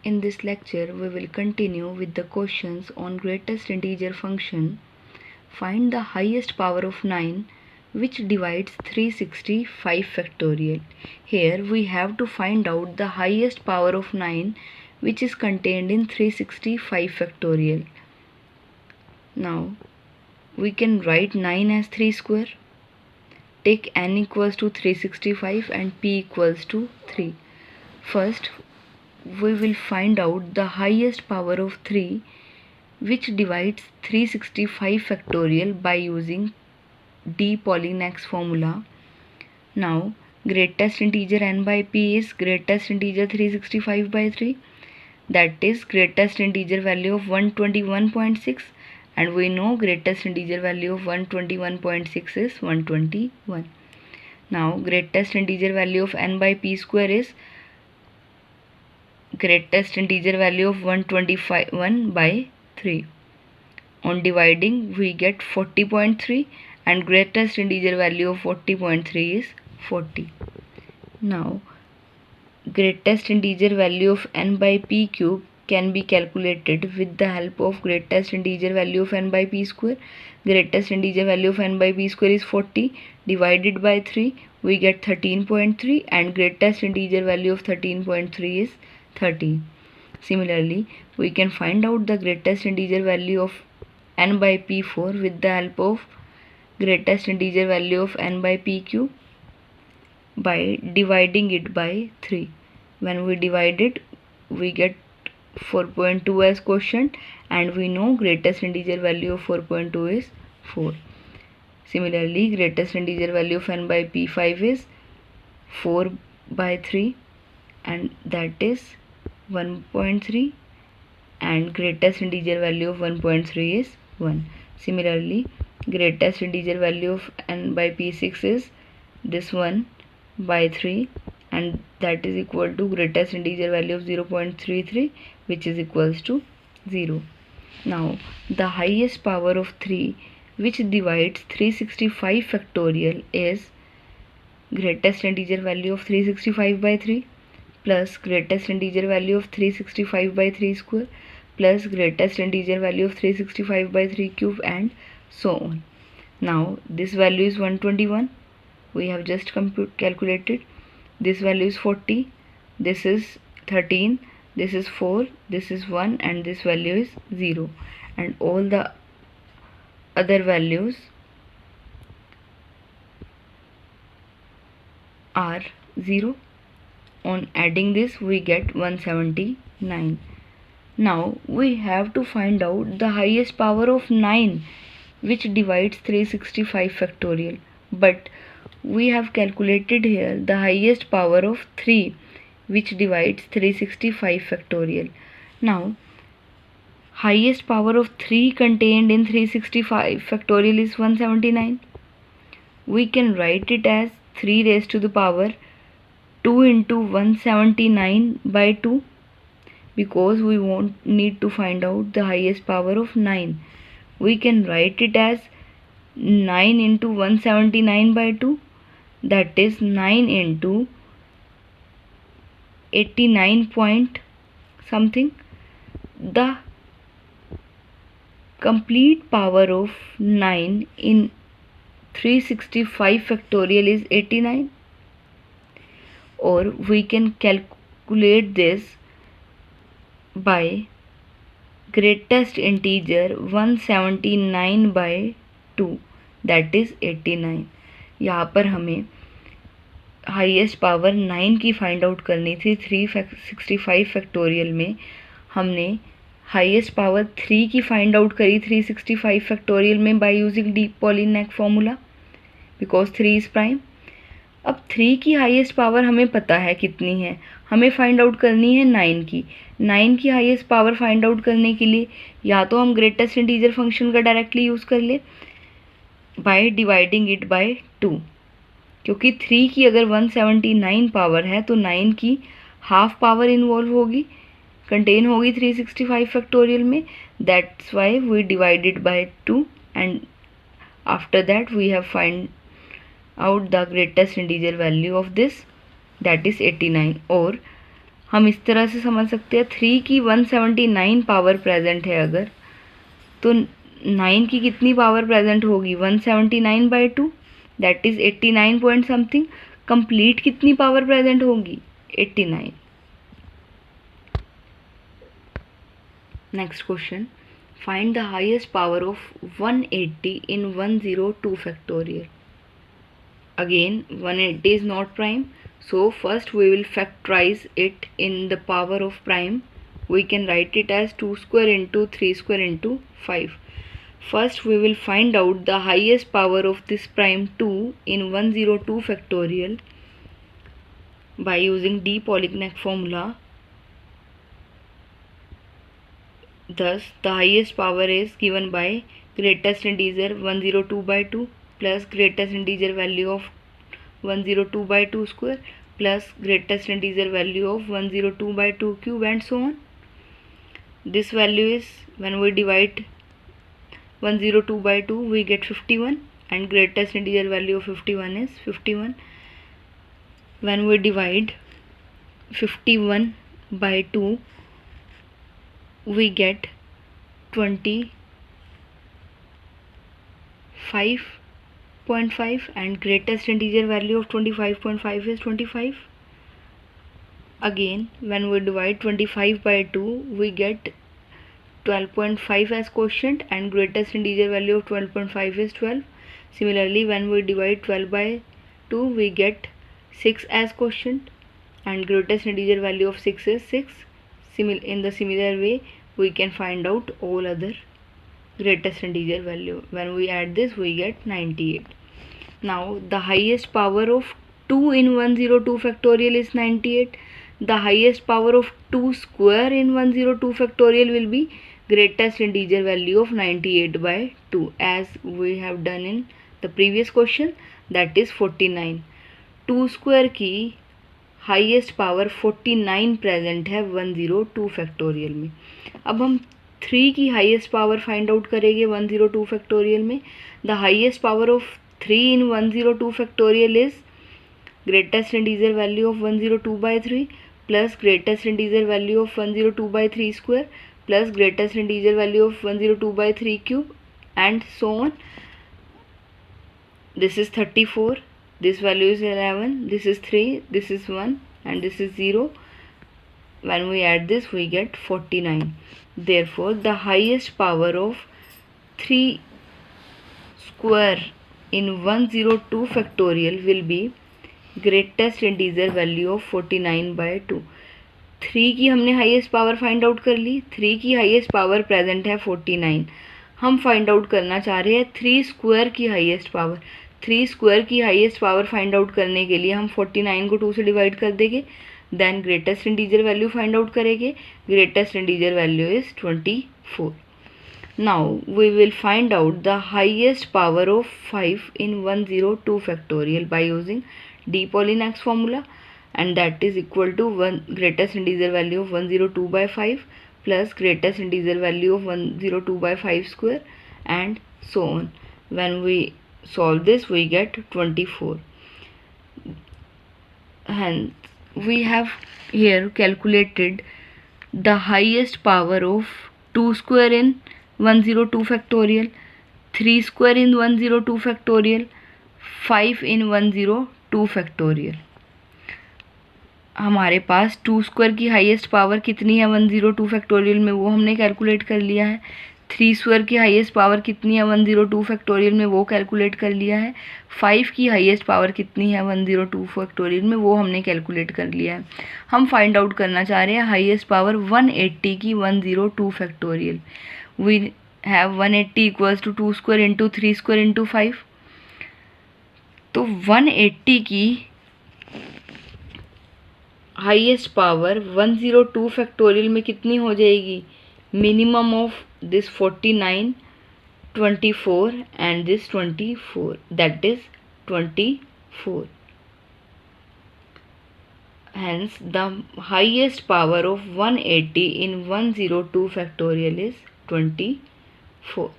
In this lecture, we will continue with the questions on greatest integer function. Find the highest power of 9 which divides 365 factorial. Here we have to find out the highest power of 9 which is contained in 365 factorial. Now we can write 9 as 3 square. Take n equals to 365 and p equals to 3. First, we will find out the highest power of 3 which divides 365 factorial by using de Polignac formula. Now, greatest integer n by p is greatest integer 365 by 3. That is greatest integer value of 121.6, and we know greatest integer value of 121.6 is 121. Now, greatest integer value of n by p square is greatest integer value of 121 by 3. On dividing, we get 40.3, and greatest integer value of 40.3 is 40. Now, greatest integer value of n by p cube can be calculated with the help of greatest integer value of n by p square. Greatest integer value of n by p square is 40, divided by 3 we get 13.3, and greatest integer value of 13.3 is 13. Similarly, we can find out the greatest integer value of n by p4 with the help of greatest integer value of n by p cube by dividing it by 3. When we divide it, we get 4.2 as quotient, and we know greatest integer value of 4.2 is 4. Similarly, greatest integer value of n by p5 is 4 by 3, and that is 1.3, and greatest integer value of 1.3 is 1. Similarly, greatest integer value of n by p6 is this 1 by 3, and that is equal to greatest integer value of 0.33, which is equals to 0. Now, the highest power of 3 which divides 365 factorial is greatest integer value of 365 by 3 plus greatest integer value of 365 by 3 square plus greatest integer value of 365 by 3 cube, and so on. Now, this value is 121. We have just calculated. This value is 40. This is 13. This is 4. This is 1, and this value is 0. And all the other values are 0. On adding this, we get 179. Now we have to find out the highest power of 9 which divides 365 factorial, but we have calculated here the highest power of 3 which divides 365 factorial. Now, highest power of 3 contained in 365 factorial is 179. We can write it as 3 raised to the power 2 into 179 by 2, because we won't need to find out the highest power of 9. We can write it as 9 into 179 by 2, that is 9 into 89 point something. The complete power of 9 in 365 factorial is 89, or we can calculate this by greatest integer 179 by 2, that is 89. यहाँ पर हमें highest power 9 की find out करनी थी 365 factorial में. हमने highest power 3 की find out करी 365 फैक्टोरियल में by using de Polignac formula, because 3 is prime. अब 3 की हाईएस्ट पावर हमें पता है कितनी है, हमें फाइंड आउट करनी है 9 की. 9 की हाईएस्ट पावर फाइंड आउट करने के लिए या तो हम ग्रेटेस्ट इंटीजर फंक्शन का डायरेक्टली यूज़ कर ले बाय डिवाइडिंग इट बाय 2, क्योंकि 3 की अगर 179 पावर है तो 9 की हाफ पावर इन्वॉल्व होगी, कंटेन होगी 365 फैक्टोरियल में. That's why we divided by 2, and after that we have find out the greatest integer value of this, that is 89. और हम इस तरह से समझ सकते हैं 3 की 179 पावर प्रेजेंट है अगर, तो 9 की कितनी पावर प्रेजेंट होगी 179/2, that is 89 point something. Complete कितनी पावर प्रेजेंट होगी 89। Next question, find the highest power of 180 in 102 factorial. Again 180 is not prime, so first we will factorize it in the power of prime. We can write it as 2 square into 3 square into 5. First we will find out the highest power of this prime 2 in 102 factorial by using de Polignac formula. Thus the highest power is given by greatest integer 102/2 plus greatest integer value of 102/2 square plus greatest integer value of 102/2 cube and so on. This value is, when we divide 102/2 we get 51 and greatest integer value of 51 is 51. When we divide 51/2 we get 25.5 and greatest integer value of 25.5 is 25. Again when we divide 25/2 we get 12.5 as quotient and greatest integer value of 12.5 is 12. Similarly when we divide 12/2 we get 6 as quotient and greatest integer value of 6 is 6. In the similar way we can find out all other greatest integer value. When we add this we get 98. Now the highest power of 2 in 102 factorial is 98. The highest power of 2 square in 102 factorial will be greatest integer value of 98/2, as we have done in the previous question, that is 49. 2 square की highest power 49 present है 102 factorial में। अब हम 3 की highest power find out करेंगे 102 factorial में। The highest power of 3 in 102 factorial is greatest integer value of 102/3 plus greatest integer value of 102/3 square plus greatest integer value of 102/3 cube and so on. This is 34, this value is 11, this is 3, this is 1 and this is 0. When we add this we get 49. Therefore the highest power of 3 square in 102 factorial will be greatest integer value of 49/2। 3 की हमने highest power find out कर ली। 3 की highest power present है 49। हम find out करना चाह रहे हैं 3 स्क्वायर की हाईएस्ट पावर। 3 स्क्वायर की हाईएस्ट पावर फाइंड आउट करने के लिए हम 49 को 2 से डिवाइड कर देंगे, then greatest integer value find out करेंगे। Greatest integer value is 24. Now we will find out the highest power of 5 in 102 factorial by using de Polignac formula, and that is equal to greatest integer value of 102/5 plus greatest integer value of 102/5 square and so on. When we solve this we get 24. Hence we have here calculated the highest power of 2 square in 102 factorial, 3 square in 102 factorial, 5 in 102 factorial. हमारे पास 2 square की highest power कितनी है 102 factorial में, वो हमने calculate कर लिया है। 3 स्क्वायर की हाईएस्ट पावर कितनी है 102 फैक्टोरियल में, वो कैलकुलेट कर लिया है। 5 की हाईएस्ट पावर कितनी है 102 फैक्टोरियल में, वो हमने कैलकुलेट कर लिया है। हम फाइंड आउट करना चाह रहे हैं हाईएस्ट पावर 180 की 102 factorial. We have 180 equals to 2 square into 3 square into 5। तो 180 की हाईएस्ट पावर 102 फैक्टोरियल में कितनी हो जाएगी, minimum of this 49, 24 and this 24, that is 24. Hence the highest power of 180 in 102 factorial is 24.